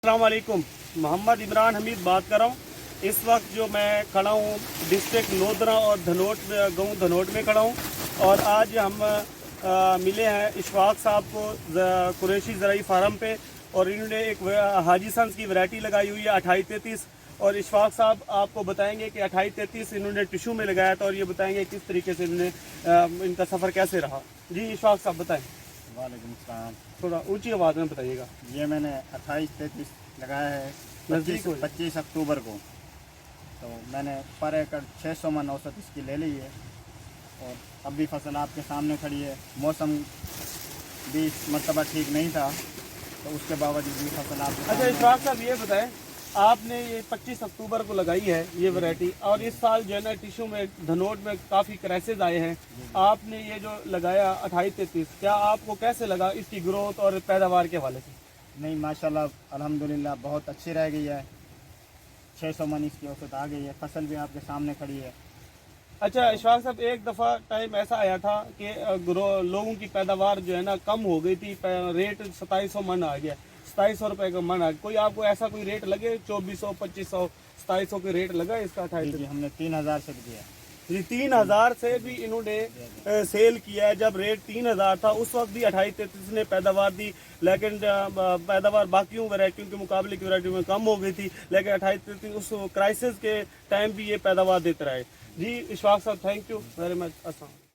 السلام علیکم، محمد عمران حمید بات کر رہا ہوں۔ اس وقت جو میں کھڑا ہوں ڈسٹرکٹ لودھرا اور گاؤں دھنوٹ میں کھڑا ہوں، اور آج ہم ملے ہیں اشفاق صاحب کو قریشی زرعی فارم پہ، اور انہوں نے ایک حاجی سنس کی ورائٹی لگائی ہوئی ہے 2833، اور اشفاق صاحب آپ کو بتائیں گے کہ 2833 انہوں نے ٹیشو میں لگایا تھا، اور یہ بتائیں گے کس طریقے سے انہوں نے ان کا سفر کیسے رہا۔ جی اشفاق صاحب بتائیں۔ وعلیکم السلام۔ تھوڑا اونچی آواز میں بتائیے گا۔ یہ میں نے 2833 لگایا ہے نزدیک ہو 25 اکتوبر کو، تو میں نے پر ایکڑ 600 من اوسط اس کی لے لی ہے، اور اب بھی فصل آپ کے سامنے کھڑی ہے۔ موسم بھی اس مرتبہ ٹھیک نہیں تھا، تو اس کے باوجود بھی فصل آپ کے اچھا سامنے۔ اشفاق صاحب یہ بتائیں، آپ نے یہ 25 اکتوبر کو لگائی ہے یہ ورائٹی، اور اس سال جو ہے نا ٹیشو میں دھنوٹ میں کافی کرائسز آئے ہیں، آپ نے یہ جو لگایا 2833، کیا آپ کو کیسے لگا اس کی گروتھ اور پیداوار کے حوالے سے؟ نہیں ماشاءاللہ الحمدللہ بہت اچھی رہ گئی ہے، 600 من اس کی اوسط آ گئی ہے، فصل بھی آپ کے سامنے کھڑی ہے۔ اچھا اشفاق صاحب، ایک دفعہ ٹائم ایسا آیا تھا کہ لوگوں کی پیداوار جو ہے نا کم ہو گئی تھی، ریٹ 2700 من آ گیا، 2700 روپے کا من آ گیا۔ کوئی آپ کو ایسا کوئی ریٹ لگے 2400 2500 2700 کے ریٹ لگا اس کا 28؟ جی ہم نے 3000 سے دیا۔ جی 3000 سے بھی انہوں نے سیل کیا ہے، جب ریٹ 3000 تھا اس وقت بھی 2833 نے پیداوار دی، لیکن پیداوار باقیوں ورائٹیوں کے مقابلے کی ورائٹیوں میں کم ہو گئی تھی، لیکن 2833 اس کرائسس کے ٹائم بھی یہ پیداوار دیتے رہے۔ جی اشفاق صاحب تھینک یو ویری مچ۔ السلام۔